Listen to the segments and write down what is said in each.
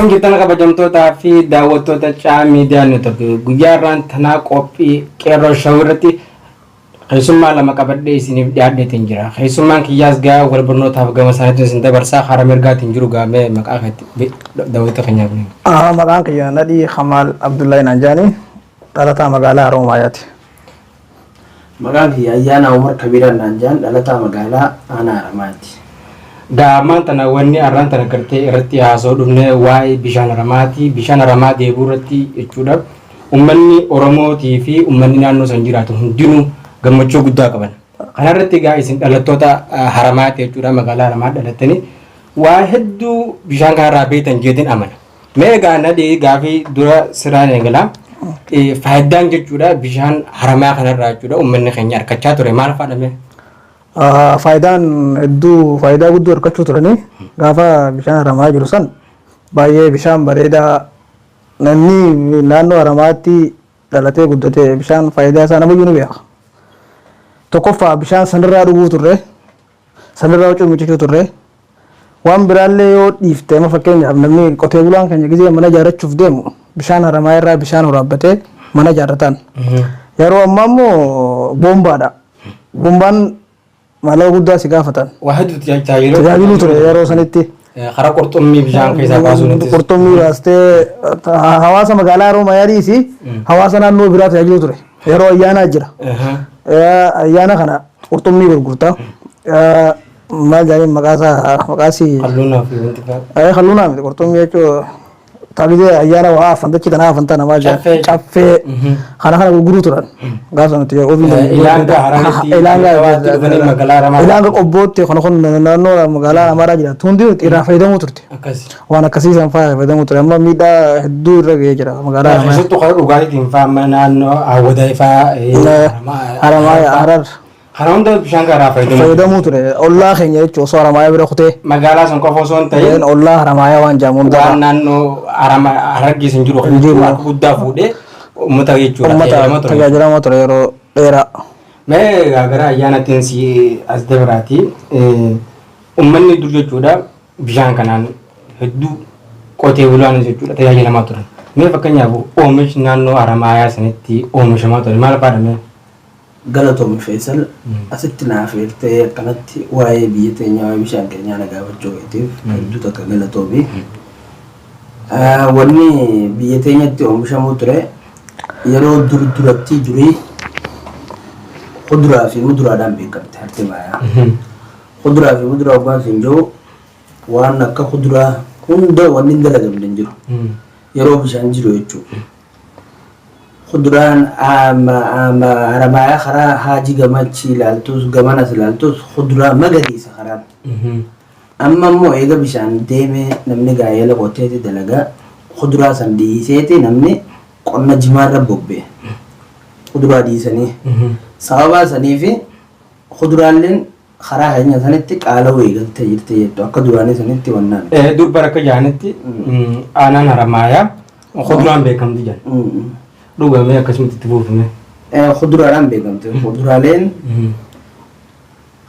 Kita kabajamtoota fi daawwattoota caa miidiyaa network guyyaa irraan tanaa qophii qeerroo shawirratti keessummaa lama qabadhee isiniif dhiyaadheetiin jira. Keessummaan kiyyaas gaa wal barnootaaf gama isaaniitiin isin dabarsaa hara mirgaatiin jiru gaamee maqaa keetti daawwattoota keenyaaf. Maqaan kiyya Nadhii Kamaal Abdullahi Naanjaanii dhalataa magaalaa Haroomayaati. Maqaan kiyya Ayyaana Umar Kabiraa Naanjaan dhalataa magaalaa Aanaa Haramaati. Gaamaan tana wanni arraan tana gartee irratti haasoo dhufne waa'ee bishaan haramaati. Bishaan haramaa deebuu irratti jechuudha. Uummanni Oromootii fi uummanni naannoo san jiraatu hundinuu gammachuu guddaa qaban. Kana irratti gaa isin dhalattoota haramaati jechuudha magaalaa haramaa dhalattanii waa hedduu bishaan kanarraa beektan jeetiin amana. Mee gaa Nadhii gaafii dura siraan eegalaa faayidaan jechuudha bishaan haramaa kanarraa jechuudha uummanni keenya harkachaa ture maal faadhame? Faayidaan hedduu faayidaa guddoo argachuu turanii gaafa bishaan haramaa jiru san baay'ee bishaan bareedaa namni naannoo haramaatti dhalatee guddate bishaan faayidaa isaa namayyuu ni beeka. Tokkoffaa bishaan sanirraa dhuguu turre sanirraa huccuu miiccachuu turre waan biraallee yoo dhiifte amma fakkeenyaaf namni qotee bulaan keenya gisee mana ijaarrachuuf deemu bishaan haramaa irraa bishaan waraabbatee mana ijaarratan. Yeroo ammaa immoo boombaadha. Boombaan mallaqa guddaa si gaafatan. Waa hedduutu tajaajiluu ture yeroo sanitti. Karaa qurxummii bishaan keessaa baasuun qurxummii baastee hawaasa magaalaa Haroomayaa dhiisi hawaasa naannoo biraa tajaajiluu ture. Yeroo ayyaanaa jira. Ayyaana kana qurxummii gurgurtaa. Maal jedhanii maqaasii halluunaa miti qurxummii jechuun taabitee ayyaana waa afantachi tanaa afantaa namaa jira caffee kana gurguruu turan gaafa nuti ilaanga qobbootti kana kun naannoo magaalaa Amaaraa jiraatu hundi irraa fayyadamuu turte waan akkasiisan fayyadamuu ture amma miidhaa hedduu irra gahee jira magaalaa Amaaraa. Keessattuu kan dhugaatiin fa'aa naannoo Awwadaa fa'aa Harar kana hunda bishaan kanarraa fayyadamuu ture ollaa keenya jechuun osoo Haramayaa bira kutee magaalaa san qofa osoo hin ta'in ollaa Haramayaa waan jedhamu hundaa waan naannoo Harargee sin jiru akka guddaa fuudhee uummata jechuudha. Uummata tajaajilamaa ture yeroo dheeraa. Mee gara ayyaanatiin si as dabaraati uummanni dur jechuudha bishaan kanaan hedduu qotee bulaan jechuudha tajaajilamaa turan. Mee fakkeenyaaf oomishni naannoo Haramayaa sanitti oomishamaa ture maal faadhame? Galatoomii Feesal asitti naaf eertee akkanatti waa'ee biyya teenyaa waa'ee bishaan keenyaa na gaafachuu keetiif hedduu takka galatoomii. Wanni biyya teenyatti oomishamuu ture yeroo duratti durii kuduraa fi muduraadhaan beekamte harti baayaa. Kuduraa fi muduraa waan hin jiru waan akka kuduraa hunda wanni hin dalagamne hin jiru yeroo bishaan jiru jechuudha. Kuduraan Haramayaa karaa Haji Gamachi ilaaltus gamanas ilaaltus kuduraa magariisa karaan. Amma immoo eega bishaan deemee namni gaa'ela qoteeti dalagaa kuduraa san dhiiseeti namni qonna jimaarra bobbee kuduraa dhiisanii. Sababa saniifi kuduraaleen karaa keenya sanitti qaala'uu eegaltee jirti jettu akka duraanii sanitti wannaan. Dur bara akka jaanitti aanaan Haramayaa kuduraan beekamti jedhan. Dhugamee akkasumatti itti buufame. Kuduraadhaan beekamte. Kuduraaleen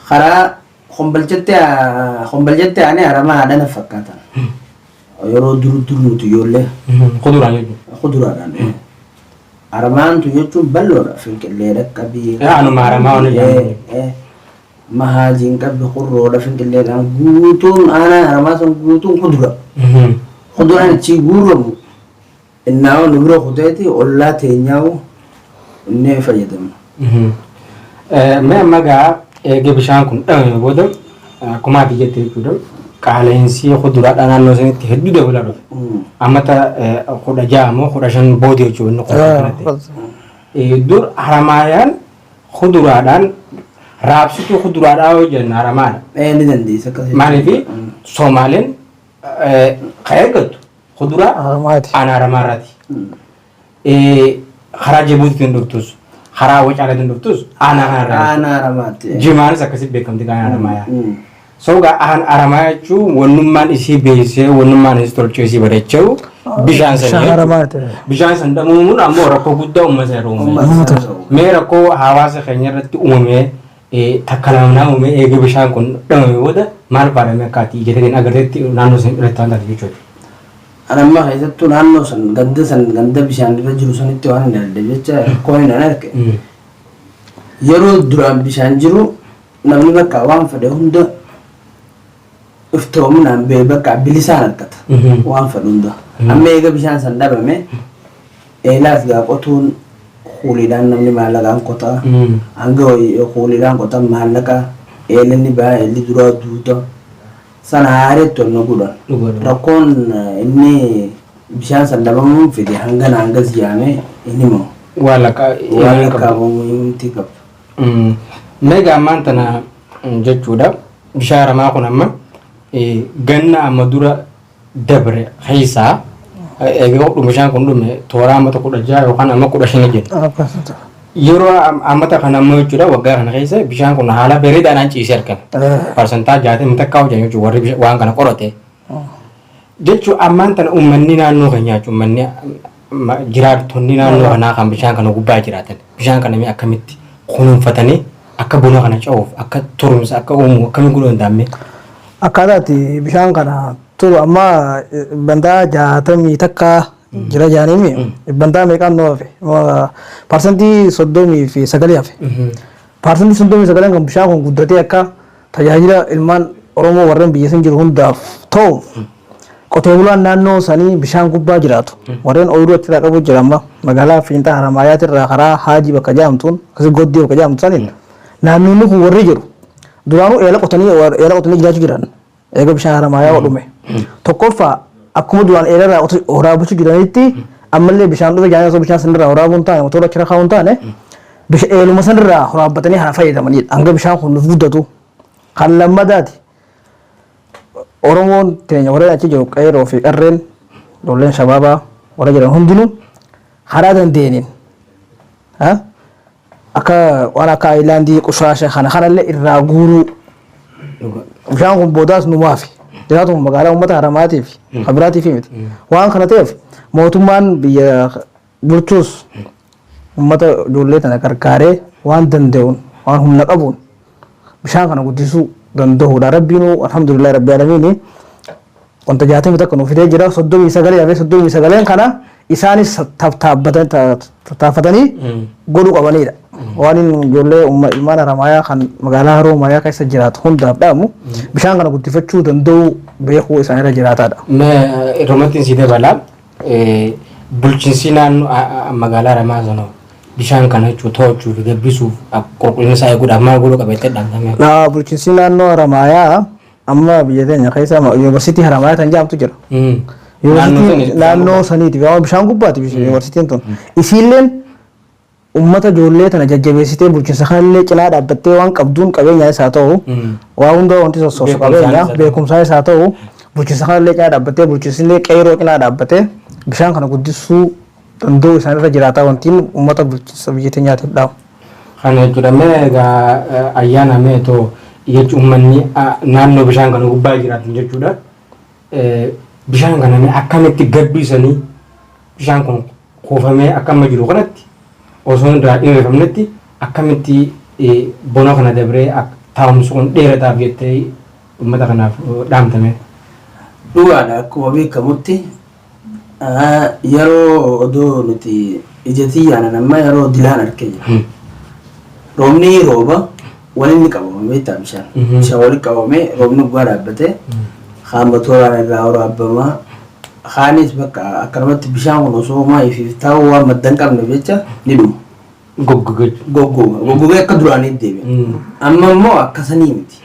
karaa hombalchatti aanee Haramaa haadhana fakkaatan. Yeroo nuti ijoollee. Kuduraan jechuudha. Kuduraadhaan. Haramaantu jechuun bal'oodha. Finqilleedha qabii. Anuma Haramaa waan jedhamu. Mahaajiin qabbi qurroodha finqilleedhaan guutuun aanaa Haramaa sun guutuun kudura. Kuduraan achi guuramu. Innaa nubira kuteeti ollaa teenyaa'u inni fayyadamu. Mee amma gaa eegee bishaan kun dhabame booda akkuma ati jette jechuudha qaala'insi kuduraadhaa naannoo sanitti hedduu dabalaa dhufe. Ammata 16 moo 15 booda jechuudha inni qofa kanatti. Dur Haramayaan kuduraadhaan raabsituu kuduraadhaa yoo jenna Haramaadha. Ni dandeessa akkasii. Maaliif Soomaaleen kan eeggattu kuduraa aanaa Haramaarraati. Karaa Jibuutiitiin dhuftus karaa Wacaalaatiin dhuftus aanaa kanarraa. Aanaa Haramaatti. Jimaanis akkasitti beekamti kan Haramayaa. Sogaa Haramayaa jechuun wannummaan isii beeksisee wannummaan isii tolchee isii bareechuu bishaan sanii. Bishaan san dhamuun ammoo rakkoo guddaa uummata irra uumame. Mee rakkoo hawaasa keenya irratti uumame takka lamaa uumame eega bishaan kun dhamame booda maal faadhame akka ati ijjateen agarteetti naannoo san irratti waan taate jechuudha. anamma keessattuu naannoo san ganda bishaan irra jiru sanitti waan hin adda jecha rakkoo hin arge yeroo duraan bishaan jiru namni bakka waan fedhe hunda iftoominaan bee bakka bilisaan argata waan fedhe hunda amma eega bishaan san dhabame eelaas gaa qotuun kuuliidhaan namni maallaqaan qotaa hanga kuuliidhaan qotan maallaqa eelinni baa eelli duraa duuta sana haareetti ol godhan rakkoon inni bishaan san dhabamuun fide hanga ziyaame inni moo waallaqa muhiimti qabu. Mega ammaan tana jechuudha bishaan haramaa kun amma ganna amma dura dabre keessaa egaa bishaan kun dhume toora amma 16 yookaan amma 15 jedha. Yeroo ammata kana ammoo jechuudha waggaa kana keessa bishaan kun haala bareedaadhaan ciisee argame. Parsantaa 60 takkaa hojjan jechuudha warri waan kana qorate. Jechuun ammaan tana uummanni naannoo keenyaa jechuun uummanni jiraattonni naannoo kanaa kan bishaan kana gubbaa jiraatan bishaan kana akkamitti kunuunfatanii akka buna kana ca'uuf akka turumsa akka uumu akkamiin godhuu danda'ame. Akkaataatti bishaan kana turu amma bandaa 60 takkaa jira jaanimi bandaa meeqaan noo hafe parsantii 39 hafe parsantii 39 kan bishaan kun guddatee akka tajaajila ilmaan Oromoo warreen biyya san jiru hundaaf ta'u qotee bulaan naannoo sanii bishaan gubbaa jiraatu warreen ooyiruu achirraa qabu jira amma magaalaa Fiinxaa Haramaayaati irraa karaa Haajii bakka jaamtuun akkasii Goddii bakka jaamtu saniin naannoonni kun warri jiru duraanuu eela qotanii jiraachuu jiran eega bishaan Haramaayaa dhume tokkoffaa akkuma duraan eelarraa waraabachuu jiranitti ammallee bishaan dhufe jaanii osoo bishaan sanirraa waraabuun taane motora achirra kaa'uun taane eeluma sanirraa waraabbatanii haa fayyadamanidha hanga bishaan kun nuuf guddatu kan lammadaati Oromoon teenya warreen achi jiru qeeroo fi qarreen ijoolleen shabaabaa warra jiran hundinuu karaa dandeenyeen akka waan akka aayilaandii qushaasha kanallee irraa guuruu bishaan kun boodaas numaafi jiraatu magaalaa uummata Haramaatiif Habiraatiif miti waan kana ta'eef mootummaan biyya bulchuus uummata ijoollee tana gargaaree waan danda'uun waan humna qabuun bishaan kana guddisuu danda'uudha. Rabbiinuu alhamdulillah rabbi alamiin wanta 60 takka nuuf fidee jira 39 hafe 39 kana isaanis tattaaffatanii godhuu qabanidha. Waan ijoollee ilmaan Haramaayaa kan magaalaa Haroomayaa keessa jiraatu hundaaf dhaamu bishaan kana guddifachuu danda'uu beekuu isaanirra jiraataadha. Irrumatti si dabala bulchiinsi naannoo magaalaa Haramaa sanoo bishaan kana jechuun to'achuuf gabbisuuf qulqullina isaa eeguudhaaf maal godhuu qabeettee dhaamtame. Bulchiinsi naannoo Haramaayaa amma biyya teenya keessa yuunivarsiitii Haramaayaa kan jedhamtu jira. Naannoo saniitiif bishaan gubbaati yuunivarsiitiin tun isiilleen ummata ijoollee tana jajjabeessitee bulchiinsa kanallee cinaa dhaabbattee waan qabduun qabeenya isaa ta'u waa hunda wanti sossoosu qabeenya beekumsaa isaa ta'u bulchiinsa kanallee cinaa dhaabbattee bulchiinsillee qeeroo cinaa dhaabbattee bishaan kana guddisuu danda'u isaanirra jiraataa wantiin ummata bulchiinsa biyya teenyaatiif dhaamu. Kana jechuudha egaa ayyaana meetoo jechuun uummanni naannoo bishaan kana gubbaa jiraatan jechuudha. Bishaan kana akkamitti gabbisanii bishaan kun kuufamee akkama jiru kanatti osoo irraa dhiyeeffamnetti akkamitti bona kana dabree taa'umsi kun dheerataaf jettee uummata kanaaf dhaamtame. Dhugaadha akkuma beekamutti yeroo odoo nuti ijatti yaanan amma yeroo dilaan argee jira. Roobni rooba waliin qabama beektaa bishaan waliin qabamee roobni gubbaa dhaabbatee haamba tooraan irraa waraabamaa haanis bakka akkanumatti bishaan kun osoo maayiif taa'uu waan maddan qabne jecha ni dhuma. Goggogee akka duraanii deebi'a. Amma immoo akkasanii miti.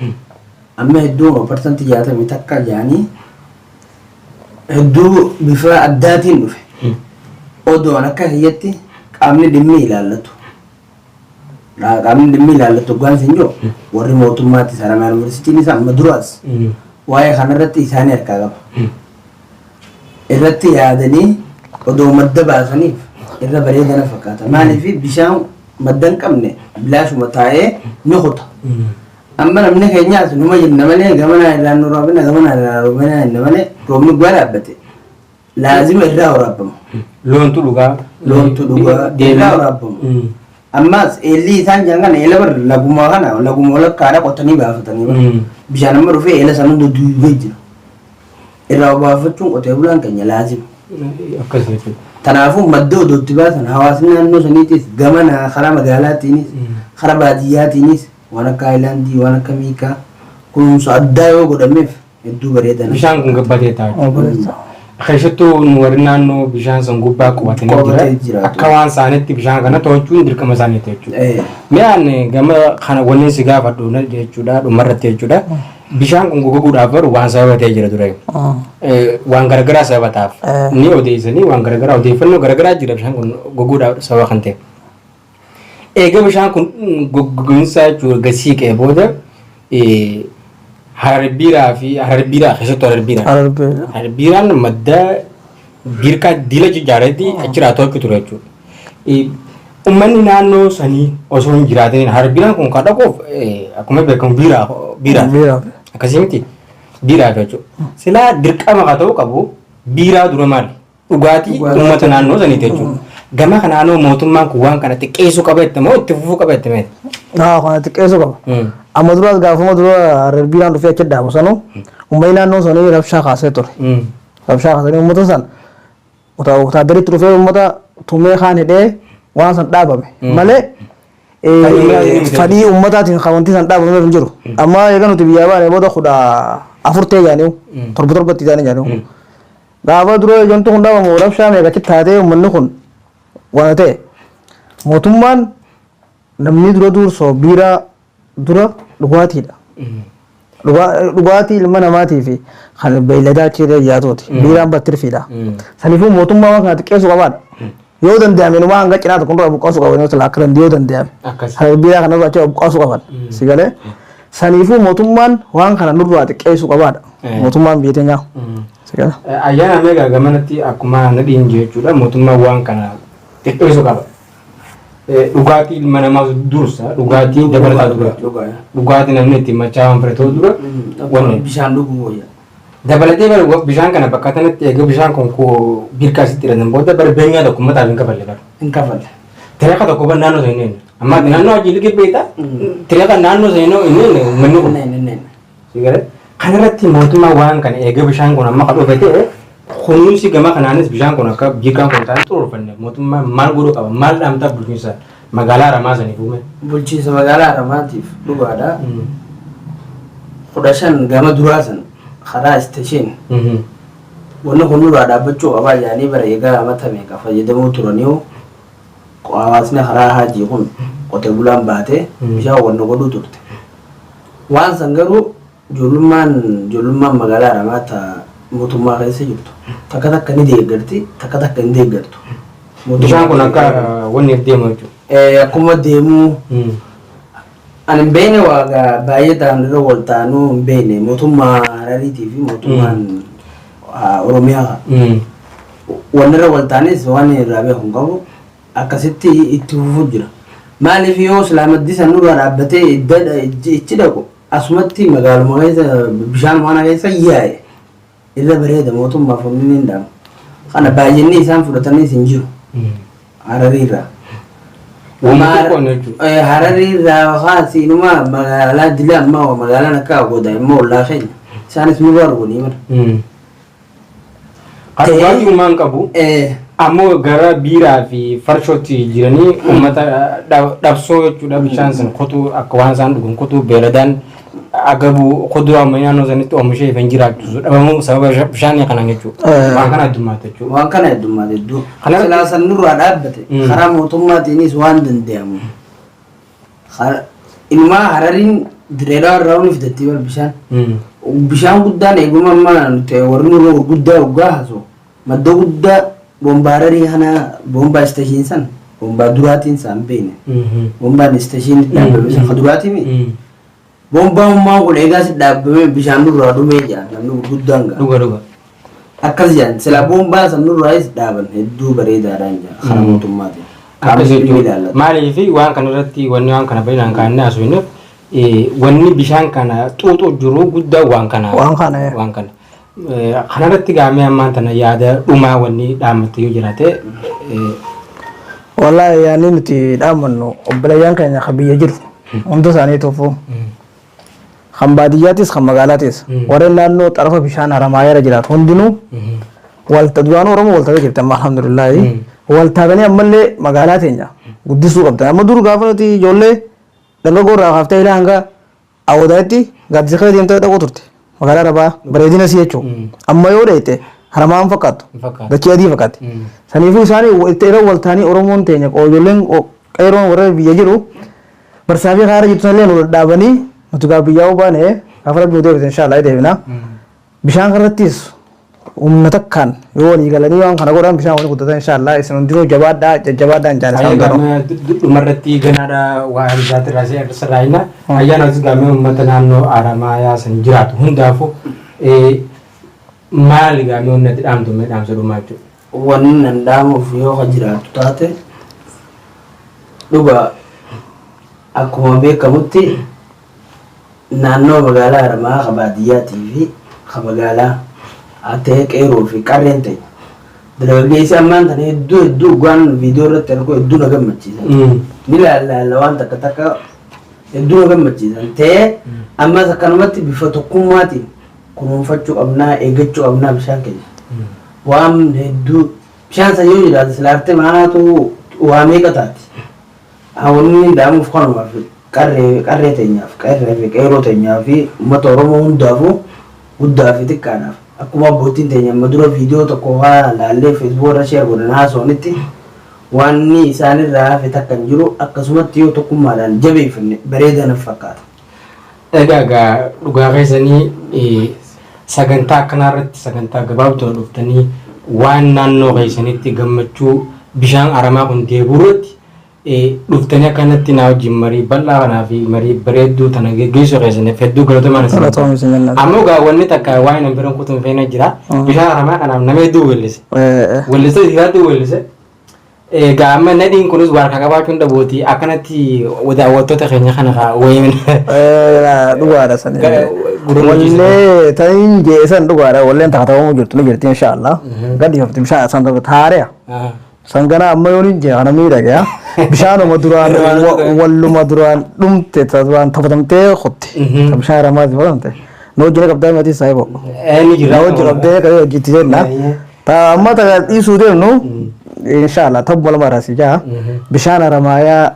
Amma hedduun parsantii 60 takka jaanii hedduu bifa addaatiin dhufe. Odoon akka hiyyatti qaamni dhimmi ilaallatu. Qaamni dhimmi ilaallatu waan isin jiru warri mootummaatti Haramaa Yuunivarsiitiin isaa amma duraas waa'ee kanarratti isaanii harkaa qaba. Irratti yaadanii odoo madda baasaniif irra bareedana fakkaata. Maaliif bishaan madda hin qabne bilaashuma taa'ee ni hota. Amma namni keenyaas numa jenna malee gamanaa irraa nu roobina gamanaa irraa roobina jenna malee roobni gubbaa dhaabbate laazima irraa waraabama. Loontu dhugaa irraa waraabama. Ammas eelli isaan jiran kana eela bar laguma walakkaadha qotanii baafatanii bishaan amma dhufee eela sana hunda duubee jira. irraa baafachuun qotee bulaan keenya laazima. Akkasii jechuudha. Kanaafuu madda odootti baasan hawaasni naannoo saniitis gama karaa magaalaatiinis karaa baadiyyaatiinis waan akka haayilaandii waan akka miikaa kunuunsa addaa yoo godhameef hedduu bareedan. Bishaan kun gabbatee taa'u. Keessattuu warri naannoo bishaan san gubbaa qubatanii jira. Akka waan isaaniitti bishaan kana to'achuun dirqama isaaniiti jechuudha. Mi'aan gama kana wanni si gaafadhu jechuudha dhumarratti jechuudha. Bishaan kun goguudhaaf baru waan sababa ta'ee jira ture. Waan garagaraa sababa ta'aaf. Ni odeessanii waan garagaraa odeeffannoo garagaraa jira bishaan kun goguudhaaf sababa kan ta'e. Egaa bishaan kun gogiinsa jechuudha gasii qe'ee booda harbiiraa fi harbiiraa keessattuu harbiiraan madda biirkaa dila jijjaareetti achirraa to'achuu ture jechuudha. Uummanni naannoo sanii osoo hin jiraatin harbiiraan kun kan dhaquuf akkuma beekamu biiraa akkasii miti biiraa jechuudha. Silaa dirqama haa ta'u qabu biiraa dura maali dhugaatii uummata naannoo saniiti jechuudha. Gama kanaanoo mootummaan kun waan kana xiqqeessuu qaba jettee moo itti fufuu qaba jettee? Kana xiqqeessuu qaba. Amma dura gaafuma dura harbiiraan dhufee achi dhaabu sanuu uummanni naannoo sanii rabshaa kaasee ture. Rabshaa kaasanii uummata san wataadariitti dhufee uummata tumee kaan hidhee waan san dhaabame malee fadhii uummataatiin wanti san dhaabame hin jiru. Amma eega nuti biyyaa baanee booda 14 ta'e jaaniu torbatti isaanii jaaniu. Gaafa dura ijoontu kun dhaabamu rabshaa meeqatti taatee uummanni kun waan ta'e mootummaan namni dura dursoo biiraa dura dhugaatiidha. Dhugaatii ilma namaatii fi kan beeyladaa achiirra jiraatuuti. Biiraan battirfiidha. Saniifuu mootummaa waan kana xiqqeessuu qabaadha. Yoo danda'ame numaa hanga cinaa tokko dura buqqaasuu qaban yoo ta'u akka danda'e yoo danda'ame. Biiraa kana achi buqqaasuu qaban. Si galee saniifuu mootummaan waan kana nurraa xiqqeessuu qabaadha. Mootummaan biyya teenyaa. Si galee. Ayyaana meeqa gamanatti akkuma nadhiin jechuudha mootummaan waan kana xiqqeessuu qaba. Dhugaatii ilma namaa dursa dhugaatii dabalataa dura dhugaatii namni ittiin machaa'an fudhatee dura wanni bishaan dhuguu wayya. Dabalatee bara bishaan kana bakka kanatti egaa bishaan kun biirkaa sitti hidhatan booda bara beenyaa tokko ummataaf hin kafalle bara. Hin kafalle. Tireeka tokko ban naannoo sana hin amma naannoo ajii liqii beektaa tireeka naannoo sana hin uummanni kun. Sigare kanarratti mootummaa waan kana egaa bishaan kun amma kadhoofe ta'e kunuunsi gama kanaanis bishaan kun akka biirkaan kun ta'an xuruurfanne mootummaa maal godhuu qaba maal dhaamtaa bulchiinsa magaalaa Haramaa saniif uume. Bulchiinsa magaalaa Haramaatiif dhugaadha. 15 gama duraa san karaa isteeshin. Wanni kun nurraa dhaabbachuu qabaa yaanii bara eegaa amata meeqa fayyadamuu turaniiru hawaasni karaa haajii kun qotee bulaan baatee bishaan wanna godhuu turte. Waan san garuu ijoollummaan magaalaa Haramaatti mootummaa keessa jirtu. Takka ni deeggarti takka ni deeggartu. Bishaan kun akka wanni deemu jechuudha. Akkuma deemuu ani hin beekne waa baay'ee ta'an irra wal ta'anuu hin beekne mootummaa Harariitii fi mootummaan Oromiyaa. Wanni irra wal ta'anis waan irraa beeku hin qabu akkasitti itti fufuu jira. Maaliif yoo islaamaddi san nurraa dhaabbatee ichi dhaqu asumatti magaaluma keessa bishaan mana keessa yaa'e. Irra bareeda mootummaaf humni hin dhaamu. Kana baay'inni isaan fudhataniis hin jiru. Harariirraa. Harariirraa haasi inuma magaalaa Dila ammaa magaalaan akka godha immoo ollaa keenya. Isaanis nu arguuni mala. Dhugaatii uumaan qabu. Ammoo gara biiraa fi farshootti jiranii uummata dhabsoo jechuudha bishaan sana qotuu akka waan isaan dhugan qotuu beeladaan agabu kuduraa naannoo sanitti oomishee hin jiraatu dhabamuu sababa bishaanii kanaan jechuudha. Waan kana heddummaate jechuudha. Waan kana heddummaate hedduu. Silaa san nurraa dhaabbate karaa mootummaatiinis waan danda'amu. Ilmaa Harariin Direedaa irraa hundi fidattee bara bishaan. Bishaan guddaan eeguma ammaa nuti warri nurra guddaa waggaa haasoo madda guddaa bombaa Hararii kana bombaa isteeshiin san bombaa duraatiin isaan beekne. Bombaan isteeshiin dhaabbame san duraatii mi? Bombaan ummaa kun eegaa si dhaabbame bishaan nurraa dhumee jira namni guddaan ga'a. Dhuga. Akkas jedhan sila bombaa san nurraayis dhaaban hedduu bareedaadhaan jira karaa mootummaatiin. Maaliif waan kanarratti wanni waan kana baay'inaan kaannee haasofnuuf wanni bishaan kana xuuxuu jiru guddaa waan kana. Kanarratti gaamee ammaan tana yaada dhumaa wanni dhaammatte yoo jiraate. Wallaahi yaani nuti dhaammannu obboleeyyan keenya biyya jiru hunda isaanii tokko kan baadiyyaatis kan magaalaatis warreen naannoo xarafa bishaan Haramaayaa irra jiraatu hundinuu walta duraan Oromoo walta jirti amma alhamdulillah walta ganii ammallee magaalaa teenya guddisuu qabda amma dur gaafa nuti ijoollee dargaggoo irraa kaaftee ilaa hanga awwadaatti gaaddisa kee deemtee dhaquu turte magaalaa Arabaa bareedina si jechuun amma yoo dheete Haramaan fakkaatu dachee adii fakkaatti saniifuu isaanii yeroo waltaanii Oromoon teenya ijoolleen qeeroon warra biyya jiru barsaafii kaara jirtu illee nu dhaabanii nuti gaa biyyaa baane gaafa rabbi deebite inshallah deebina bishaan kanarrattis humna takkaan yoo walii galanii waan kana godhan bishaan waliin guddatan inshallah isin hundinuu jabaadhaa jajjabaadhaa hin jaalatan dhumarratti ganaadha waa isaati raasee sirraayina ayyaana as gaamee uummata naannoo Haramaayaa san jiraatu hundaafu maali gaamee unnatti dhaamtu mee dhaamsa dhumaa jechuudha. Wanni nan dhaamuuf yoo jiraatu taate dhuga akkuma beekamutti naannoo magaalaa Haramaa ka baadiyyaatii fi ka magaalaa atee qeeroo fi qarreen ta'e dargaggeessi ammaan tana hedduu waan viidiyoo irratti argu hedduu na gammachiisan ni laalla waan takka hedduu na gammachiisan ta'ee ammas akkanumatti bifa tokkummaatiin kunuunfachuu qabnaa eeggachuu qabnaa bishaan keenya waan hedduu bishaan san yoo jiraate silaarte maanaatu waa meeqa taati hawwanni dhaamuuf kanumaaf qarree teenyaaf qeeroo teenyaa fi uummata Oromoo hundaafuu guddaa fi xiqqaadhaaf akkuma abbootiin teenya amma dura viidiyoo tokko waa laallee feesbuuk irra sheer godhan haasawanitti wanni isaanirraa hafe takka hin jiru akkasumatti yoo tokkummaadhaan jabeeffanne bareedan fakkaata. Egaa dhugaa keessanii sagantaa akkanarratti sagantaa gabaabduu dhuftanii waan naannoo keessanitti gammachuu bishaan Haramaa kun deebi'uurratti dhuftanii akkanatti na wajjin marii bal'aa kanaa fi marii bareedduu tana geggeessuu keessaniif hedduu galatooma nasiin. Ammoo wanni takka waan hin biran kutuun feena jira bishaan Haramaa kanaaf nama hedduu weellise. Weellise hedduu weellise. Egaa amma nadhiin kunis waan akka qabaachuun dhabuuti akkanatti daawwattoota keenya kana kaa wayiin. Dhugaadha sanii. Wallee ta'in jeesan dhugaadha walleen taatamu jirtu ni jirti inshallah. Gadi hafti bishaan san taariya. Sangana amma yoon hin jeeqana miidhagaa bishaanuma duraan walluma duraan dhumte duraan taphatamtee qotte bishaan Haramaatti falamte noo jira qabdaa maatii saayibo noo jira qabdee kayoo hojjetti jenna amma tagaa dhiisuu deemnu inshallah tabbala maraasi jaa bishaan Haramaayaa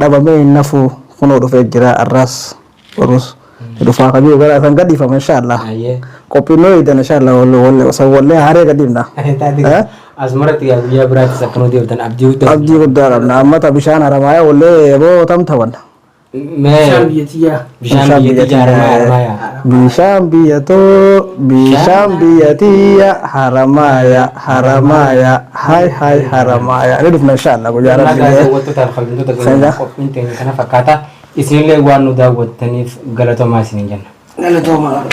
dhabamee hin nafu kunoo dhufee jira arraas warus dhufaa kabii gara san gadhiifama inshallah qophiin noo eedan inshallah wallee haree gadhiifna. Asmaratti guyyaa biraattis akkanuma deemtan abdii guddaa qabna amma bishaan Haramaayaa wallee boo tamtawan. Bishaan biyyatiyyaa. Bishaan biyyatiyyaa Haramaayaa hai Haramaayaa ni dhufna inshallah guyyaa rabbi. Daawwattoota alfabetoota qophiin teenya kana fakkaata isinillee waan nu daawwattaniif galatoomaa isiniin jenna. Galatoomaa.